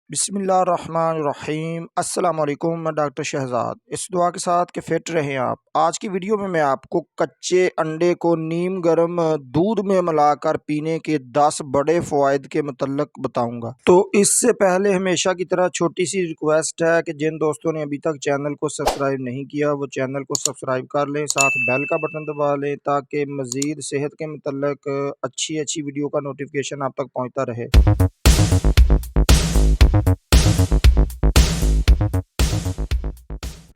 बिस्मिल्लाहिर्रहमानिर्रहीम। अस्सलाम वालेकुम। मैं डॉक्टर शहजाद इस दुआ के साथ कि फिट रहें आप। आज की वीडियो में मैं आपको कच्चे अंडे को नीम गर्म दूध में मिलाकर पीने के 10 बड़े फ़वाइद के मुतल्लक बताऊंगा। तो इससे पहले हमेशा की तरह छोटी सी रिक्वेस्ट है कि जिन दोस्तों ने अभी तक चैनल को सब्सक्राइब नहीं किया वो चैनल को सब्सक्राइब कर लें, साथ बेल का बटन दबा लें ताकि मज़ीद सेहत के मुतल्लक अच्छी वीडियो का नोटिफिकेशन आप तक पहुँचता रहे।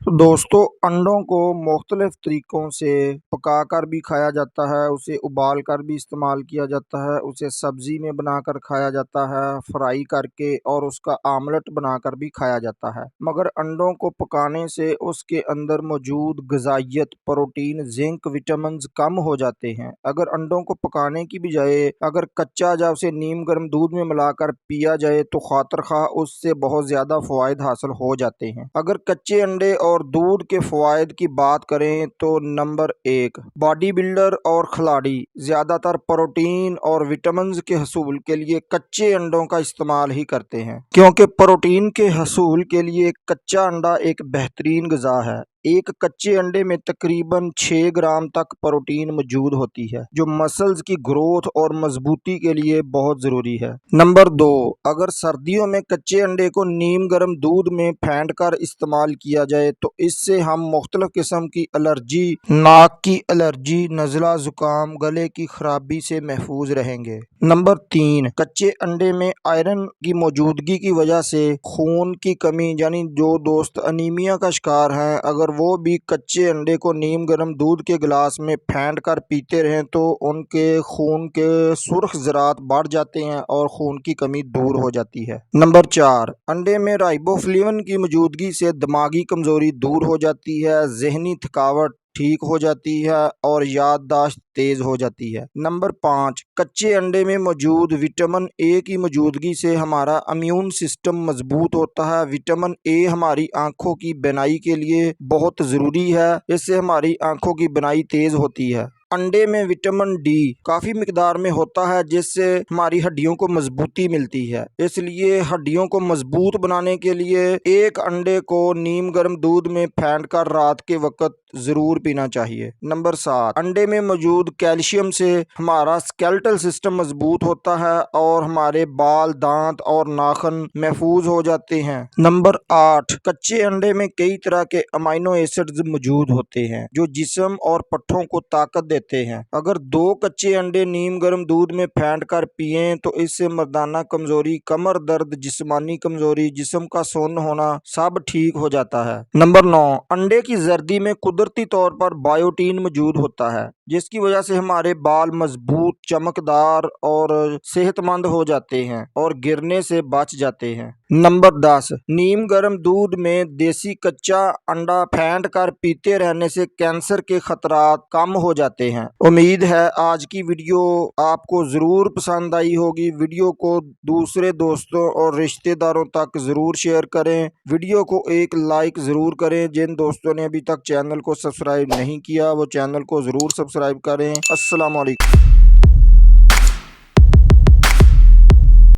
तो दोस्तों, अंडों को मुख्तलिफ तरीक़ों से पकाकर भी खाया जाता है, उसे उबाल कर भी इस्तेमाल किया जाता है, उसे सब्ज़ी में बनाकर खाया जाता है, फ्राई करके, और उसका आमलेट बनाकर भी खाया जाता है। मगर अंडों को पकाने से उसके अंदर मौजूद ग़िज़ाइयत, प्रोटीन, जिंक, विटामिन्स कम हो जाते हैं। अगर अंडों को पकाने की बजाय अगर कच्चा या उसे नीम गर्म दूध में मिलाकर पिया जाए तो खातिर खा उससे बहुत ज़्यादा फ़वाइद हासिल हो जाते हैं। अगर कच्चे अंडे और दूध के फ़वाइद की बात करें तो नंबर 1, बॉडी बिल्डर और खिलाड़ी ज़्यादातर प्रोटीन और विटामिन्स के हसूल के लिए कच्चे अंडों का इस्तेमाल ही करते हैं, क्योंकि प्रोटीन के हसूल के लिए कच्चा अंडा एक बेहतरीन ग़िज़ा है। एक कच्चे अंडे में तकरीबन 6 ग्राम तक प्रोटीन मौजूद होती है, जो मसल्स की ग्रोथ और मजबूती के लिए बहुत ज़रूरी है। नंबर 2, अगर सर्दियों में कच्चे अंडे को नीम गर्म दूध में फेंट कर इस्तेमाल किया जाए तो इससे हम मुख्तलिफ किस्म की एलर्जी, नाक की एलर्जी, नज़ला, ज़ुकाम, गले की खराबी से महफूज रहेंगे। नंबर 3, कच्चे अंडे में आयरन की मौजूदगी की वजह से खून की कमी, यानी जो दोस्त अनीमिया का शिकार हैं, अगर वो भी कच्चे अंडे को नीम गर्म दूध के गिलास में फेंट कर पीते रहें तो उनके खून के सुर्ख ज़रात बढ़ जाते हैं और खून की कमी दूर हो जाती है। नंबर 4, अंडे में राइबोफ्लेविन की मौजूदगी से दिमागी कमज़ोरी दूर हो जाती है, जहनी थकावट ठीक हो जाती है और याददाश्त तेज हो जाती है। नंबर 5, कच्चे अंडे में मौजूद विटामिन ए की मौजूदगी से हमारा इम्यून सिस्टम मजबूत होता है। विटामिन ए हमारी आंखों की बीनाई के लिए बहुत ज़रूरी है, इससे हमारी आंखों की बीनाई तेज होती है। अंडे में विटामिन डी काफ़ी मिकदार में होता है, जिससे हमारी हड्डियों को मजबूती मिलती है। इसलिए हड्डियों को मजबूत बनाने के लिए एक अंडे को नीम गर्म दूध में फेंट कर रात के वक्त ज़रूर पीना चाहिए। नंबर 7, अंडे में मौजूद कैल्शियम से हमारा स्केलेटल सिस्टम मजबूत होता है और हमारे बाल, दांत और नाखून महफूज हो जाते हैं। नंबर 8, कच्चे अंडे में कई तरह के अमीनो एसिड्स मौजूद होते हैं जो जिस्म और पट्ठों को ताकत देते हैं। अगर 2 कच्चे अंडे नीम गर्म दूध में फेंट कर पिएं तो इससे मर्दाना कमजोरी, कमर दर्द, जिस्मानी कमजोरी, जिस्म का सुन्न होना सब ठीक हो जाता है। नंबर 9, अंडे की जर्दी में कुदरती तौर पर बायोटीन मौजूद होता है, जिसकी वजह से हमारे बाल मजबूत, चमकदार और सेहतमंद हो जाते हैं और गिरने से बच जाते हैं। नंबर 10, नीम गर्म दूध में देसी कच्चा अंडा फेंट कर पीते रहने से कैंसर के खतरात कम हो जाते हैं। उम्मीद है आज की वीडियो आपको ज़रूर पसंद आई होगी। वीडियो को दूसरे दोस्तों और रिश्तेदारों तक ज़रूर शेयर करें। वीडियो को एक लाइक ज़रूर करें। जिन दोस्तों ने अभी तक चैनल को सब्सक्राइब नहीं किया वो चैनल को ज़रूर सब्सक्राइब करें। अस्सलाम वालेकुम।